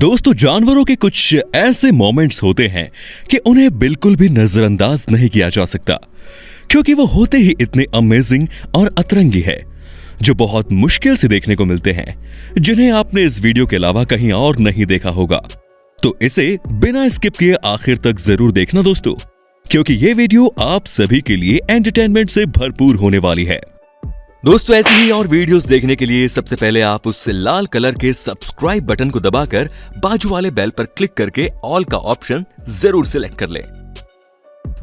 दोस्तों, जानवरों के कुछ ऐसे मोमेंट्स होते हैं कि उन्हें बिल्कुल भी नजरअंदाज नहीं किया जा सकता, क्योंकि वो होते ही इतने अमेजिंग और अतरंगी है जो बहुत मुश्किल से देखने को मिलते हैं, जिन्हें आपने इस वीडियो के अलावा कहीं और नहीं देखा होगा। तो इसे बिना स्किप किए आखिर तक जरूर देखना दोस्तों, क्योंकि ये वीडियो आप सभी के लिए एंटरटेनमेंट से भरपूर होने वाली है। दोस्तों, ऐसी ही और वीडियोस देखने के लिए सबसे पहले आप उस लाल कलर के सब्सक्राइब बटन को दबाकर बाजू वाले बेल पर क्लिक करके ऑल का ऑप्शन जरूर सिलेक्ट कर लें।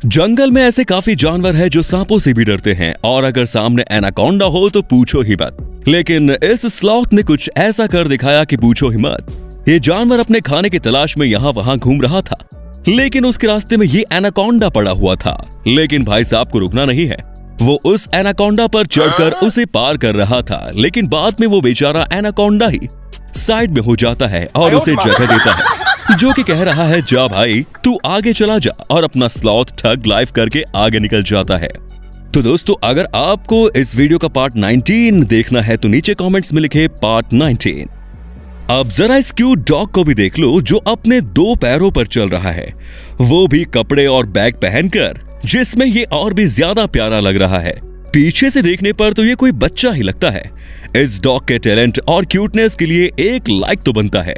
जंगल में ऐसे काफी जानवर हैं जो सांपों से भी डरते हैं, और अगर सामने एनाकोंडा हो तो पूछो ही मत। लेकिन इस स्लॉथ ने कुछ ऐसा कर दिखाया कि पूछो ही मत। ये जानवर अपने खाने की तलाश में यहाँ वहां घूम रहा था, लेकिन उसके रास्ते में ये एनाकोंडा पड़ा हुआ था। लेकिन भाई साहब को रुकना नहीं है, वो उस एनाकोंडा पर चढ़कर उसे पार कर रहा था। लेकिन बाद में वो बेचारा एनाकोंडा ही साइड में हो जाता है और उसे जगह देता है, जो कि कह रहा है, जा भाई तू आगे चला जा, और अपना स्लॉथ ठग लाइव करके आगे निकल जाता है। तो दोस्तों, अगर आपको इस वीडियो का पार्ट 19 देखना है तो नीचे कमेंट्स में लिखे पार्ट 19। अब जरा इस क्यूट डॉग को भी देख लो, जो अपने 2 पैरों पर चल रहा है, वो भी कपड़े और बैग पहनकर, जिसमें ये और भी ज्यादा प्यारा लग रहा है। पीछे से देखने पर तो ये कोई बच्चा ही लगता है। इस डॉग के टैलेंट और क्यूटनेस के लिए एक लाइक तो बनता है।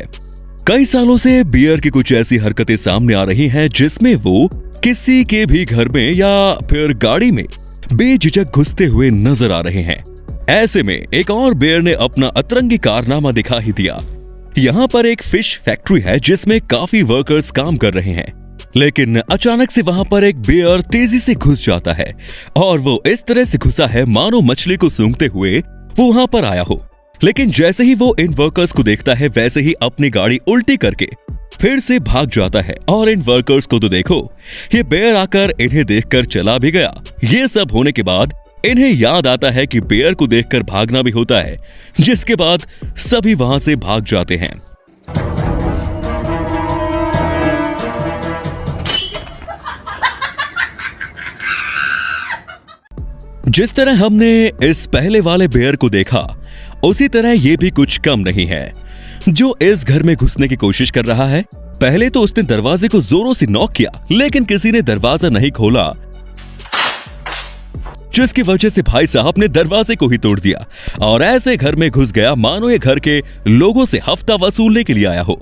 कई सालों से बियर की कुछ ऐसी हरकतें सामने आ रही हैं जिसमें वो किसी के भी घर में या फिर गाड़ी में बेझिझक घुसते हुए नजर आ रहे हैं। ऐसे में एक और बियर ने अपना अतरंगी कारनामा दिखा ही दिया। यहाँ पर एक फिश फैक्ट्री है जिसमें काफी वर्कर्स काम कर रहे हैं, लेकिन अचानक से वहां पर एक बियर तेजी से घुस जाता है, और वो इस तरह से घुसा है मानो मछली को सूंघते हुए वो वहां पर आया हो। लेकिन जैसे ही वो इन वर्कर्स को देखता है, वैसे ही अपनी गाड़ी उल्टी करके फिर से भाग जाता है। और इन वर्कर्स को तो देखो, ये बियर आकर इन्हें देखकर चला भी गया। ये सब होने के बाद इन्हें याद आता है कि बियर को देखकर भागना भी होता है, जिसके बाद सभी वहां से भाग जाते हैं। जिस तरह हमने इस पहले वाले बेयर को देखा, उसी तरह ये भी कुछ कम नहीं है, जो इस घर में घुसने की कोशिश कर रहा है। पहले तो उसने दरवाजे को जोरों से नॉक किया, लेकिन किसी ने दरवाजा नहीं खोला, जिसकी वजह से भाई साहब ने दरवाजे को ही तोड़ दिया और ऐसे घर में घुस गया मानो ये घर के लोगों से हफ्ता वसूलने के लिए आया हो।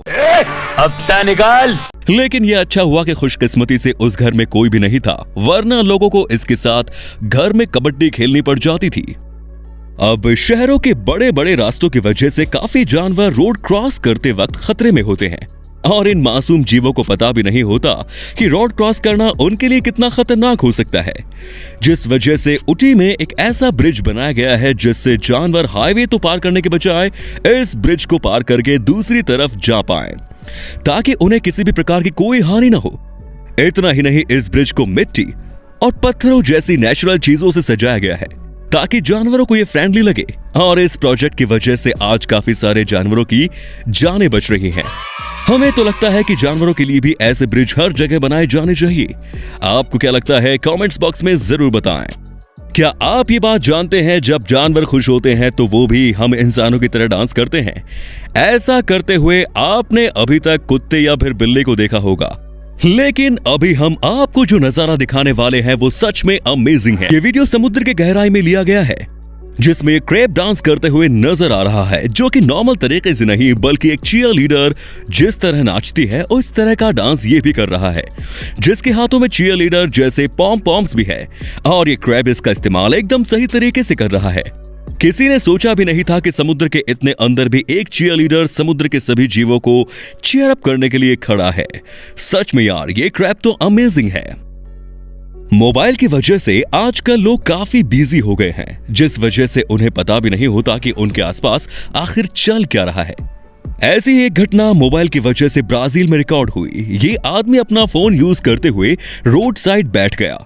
हफ्ता निकाल। लेकिन ये अच्छा हुआ कि खुशकिस्मती से उस घर में कोई भी नहीं था, वरना लोगों को इसके साथ घर में कबड्डी खेलनी पड़ जाती थी। अब शहरों के बड़े बड़े रास्तों की वजह से काफी जानवर रोड क्रॉस करते वक्त खतरे में होते हैं, और इन मासूम जीवों को पता भी नहीं होता कि रोड क्रॉस करना उनके लिए कितना खतरनाक हो सकता है। जिस वजह से ऊटी में एक ऐसा ब्रिज बनाया गया है जिससे जानवर हाईवे तो पार करने के बजाय इस ब्रिज को पार करके दूसरी तरफ जा पाएं, ताकि उन्हें किसी भी प्रकार की कोई हानि न हो। इतना ही नहीं, इस ब्रिज को मिट्टी और पत्थरों जैसी नेचुरल चीजों से सजाया गया है ताकि जानवरों को ये फ्रेंडली लगे। और इस प्रोजेक्ट की वजह से आज काफी सारे जानवरों की जानें बच रही हैं। हमें तो लगता है कि जानवरों के लिए भी ऐसे ब्रिज हर जगह बनाए जाने चाहिए। आपको क्या लगता है? कमेंट्स बॉक्स में जरूर बताएं। क्या आप ये बात जानते हैं, जब जानवर खुश होते हैं तो वो भी हम इंसानों की तरह डांस करते हैं? ऐसा करते हुए आपने अभी तक कुत्ते या फिर बिल्ली को देखा होगा, लेकिन अभी हम आपको जो नजारा दिखाने वाले हैं वो सच में अमेजिंग है। ये वीडियो समुद्र के गहराई में लिया गया है, जिसमें एक क्रैब डांस करते हुए नजर आ रहा है, जो कि नॉर्मल तरीके से नहीं बल्कि एक चीयर लीडर जिस तरह नाचती है उस तरह का डांस ये भी कर रहा है, जिसके हाथों में चीयर लीडर जैसे पॉम पॉम्स भी है, और ये क्रैब इसका इस्तेमाल एकदम सही तरीके से कर रहा है। किसी ने सोचा भी नहीं था कि समुद्र के इतने अंदर भी एक चीयर लीडर समुद्र के सभी जीवों को चीयर अप करने के लिए खड़ा है। सच में यार, ये क्रैब तो अमेजिंग है। मोबाइल की वजह से आजकल लोग काफी बिजी हो गए हैं, जिस वजह से उन्हें पता भी नहीं होता कि उनके आसपास आखिर चल क्या रहा है। ऐसी ही एक घटना मोबाइल की वजह से ब्राजील में रिकॉर्ड हुई। ये आदमी अपना फोन यूज करते हुए रोड साइड बैठ गया।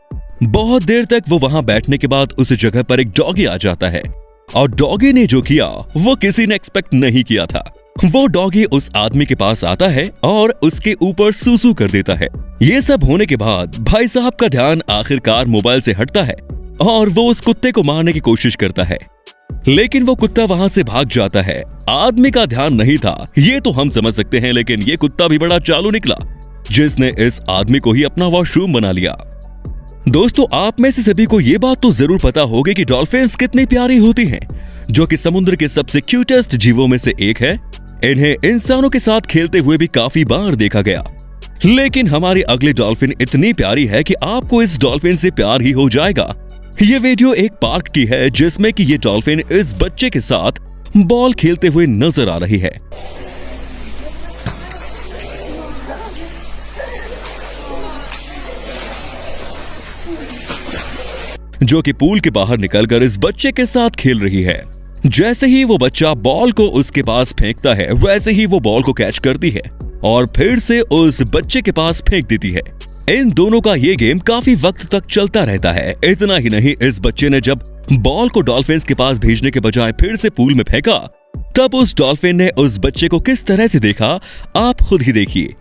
बहुत देर तक वो वहां बैठने के बाद उस जगह पर एक डॉगी आ जाता है, और डॉगी ने जो किया वो किसी ने एक्सपेक्ट नहीं किया था। वो डॉगी उस आदमी के पास आता है और उसके ऊपर सूसू कर देता है। ये सब होने के बाद भाई साहब का ध्यान आखिरकार मोबाइल से हटता है और वो उस कुत्ते को मारने की कोशिश करता है। लेकिन वो कुत्ता वहां से भाग जाता है। आदमी का ध्यान नहीं था ये तो हम समझ सकते हैं, लेकिन ये कुत्ता भी बड़ा चालू निकला जिसने इस आदमी को ही अपना वॉशरूम बना लिया। दोस्तों, आप में से सभी को ये बात तो जरूर पता होगी कि डॉल्फिन्स कितनी प्यारी होती हैं, जो कि समुद्र के सबसे क्यूटेस्ट जीवों में से एक है। इन्हें इंसानों के साथ खेलते हुए भी काफी बार देखा गया, लेकिन हमारी अगली डॉल्फिन इतनी प्यारी है कि आपको इस डॉल्फिन से प्यार ही हो जाएगा। ये वीडियो एक पार्क की है जिसमें कि ये डॉल्फिन इस बच्चे के साथ बॉल खेलते हुए नजर आ रही है। जो कि पूल के बाहर निकलकर इस बच्चे के साथ खेल रही है। जैसे ही वो बच्चा बॉल को उसके पास फेंकता है, वैसे ही वो बॉल को कैच करती है और फिर से उस बच्चे के पास फेंक देती है। इन दोनों का ये गेम काफी वक्त तक चलता रहता है। इतना ही नहीं, इस बच्चे ने जब बॉल को डॉल्फिन्स के पास भेजने के बजाय फिर से पूल में फेंका, तब उस डॉल्फिन ने उस बच्चे को किस तरह से देखा आप खुद ही देखिए।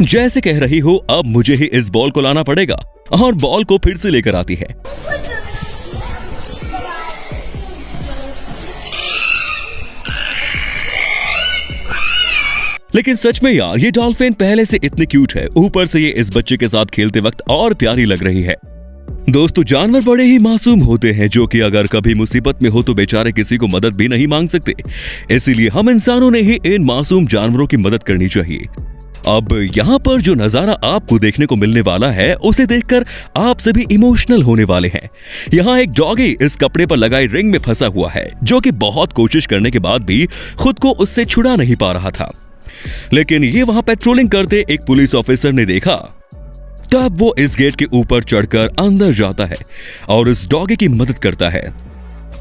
जैसे कह रही हो अब मुझे ही इस बॉल को लाना पड़ेगा, और बॉल को फिर से लेकर आती है। लेकिन सच में यार, ये डॉल्फिन पहले से इतनी क्यूट है, ऊपर से ये इस बच्चे के साथ खेलते वक्त और प्यारी लग रही है। दोस्तों, जानवर बड़े ही मासूम होते हैं, जो कि अगर कभी मुसीबत में हो तो बेचारे किसी को मदद भी नहीं मांग सकते। इसीलिए हम इंसानों ने ही इन मासूम जानवरों की मदद करनी चाहिए। अब यहाँ पर जो नजारा आपको देखने को मिलने वाला है, उसे देखकर आप सभी इमोशनल होने वाले हैं। यहाँ एक डॉगी इस कपड़े पर लगाई रिंग में फंसा हुआ है, जो कि बहुत कोशिश करने के बाद भी खुद को उससे छुड़ा नहीं पा रहा था। लेकिन ये वहां पेट्रोलिंग करते एक पुलिस ऑफिसर ने देखा, तब वो इस गेट के ऊपर चढ़कर अंदर जाता है और उस डॉगी की मदद करता है।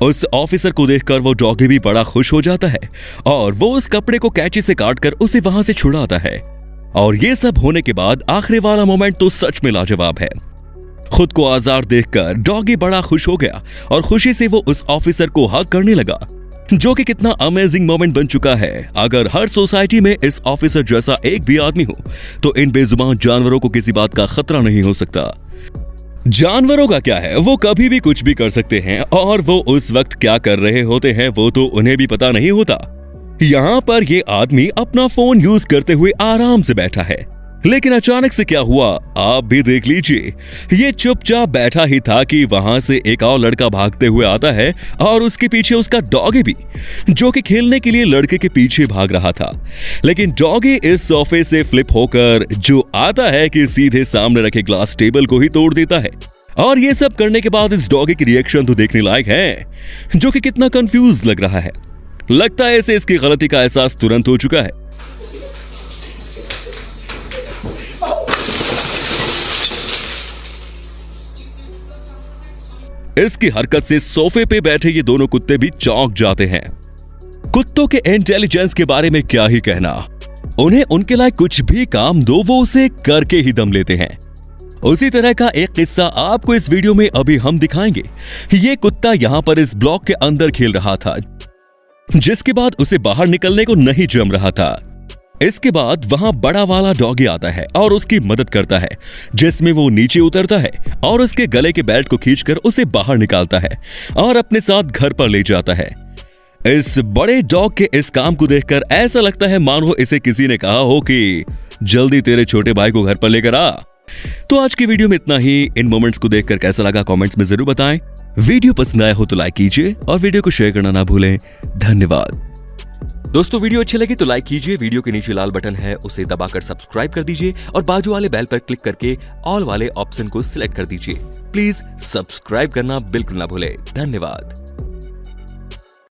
उस ऑफिसर को देखकर वो डॉगी भी बड़ा खुश हो जाता है और वो उस कपड़े को कैंची से काटकर उसे वहां से छुड़ाता है। और ये सब होने के बाद आखिरी वाला मोमेंट तो सच में लाजवाब है। खुद को आजाद देखकर डॉगी बड़ा खुश हो गया और खुशी से वो उस ऑफिसर को हग करने लगा, जो कि कितना अमेजिंग मोमेंट बन चुका है। अगर हर सोसाइटी में इस ऑफिसर जैसा एक भी आदमी हो तो इन बेजुबान जानवरों को किसी बात का खतरा नहीं हो सकता। जानवरों का क्या है, वो कभी भी कुछ भी कर सकते हैं और वो उस वक्त क्या कर रहे होते हैं वो तो उन्हें भी पता नहीं होता। यहाँ पर ये आदमी अपना फोन यूज करते हुए आराम से बैठा है, लेकिन अचानक से क्या हुआ आप भी देख लीजिए। ये चुपचाप बैठा ही था कि वहां से एक और लड़का भागते हुए आता है और उसके पीछे उसका डॉगी भी, जो कि खेलने के लिए लड़के के पीछे भाग रहा था। लेकिन डॉगी इस सोफे से फ्लिप होकर जो आता है कि सीधे सामने रखे ग्लास टेबल को ही तोड़ देता है। और ये सब करने के बाद इस डॉगी की रिएक्शन तो देखने लायक है, जो कि कितना कंफ्यूज लग रहा है। लगता है इसे इसकी गलती का एहसास तुरंत हो चुका है। इसकी हरकत से सोफे पे बैठे ये दोनों कुत्ते भी चौंक जाते हैं। कुत्तों के इंटेलिजेंस के बारे में क्या ही कहना, उन्हें उनके लायक कुछ भी काम दो वो उसे करके ही दम लेते हैं। उसी तरह का एक किस्सा आपको इस वीडियो में अभी हम दिखाएंगे। ये कुत्ता यहाँ पर इस ब्लॉक के अंदर खेल रहा था, जिसके बाद उसे बाहर निकलने को नहीं जम रहा था। इसके बाद वहां बड़ा वाला डॉगी आता है और उसकी मदद करता है, जिसमें वो नीचे उतरता है और उसके गले के बेल्ट को खींचकर उसे बाहर निकालता है और अपने साथ घर पर ले जाता है। इस बड़े डॉग के इस काम को देखकर ऐसा लगता है मानो इसे किसी ने कहा हो कि जल्दी तेरे छोटे भाई को घर पर लेकर आ। तो आज की वीडियो में इतना ही। इन मोमेंट्स को देखकर कैसा लगा कमेंट्स में जरूर बताएं। वीडियो पसंद आया हो तो लाइक कीजिए और वीडियो को शेयर करना ना भूलें। धन्यवाद। दोस्तों, वीडियो अच्छी लगी तो लाइक कीजिए, वीडियो के नीचे लाल बटन है उसे दबाकर सब्सक्राइब कर दीजिए और बाजू वाले बेल पर क्लिक करके ऑल वाले ऑप्शन को सिलेक्ट कर दीजिए। प्लीज सब्सक्राइब करना बिल्कुल ना भूलें। धन्यवाद।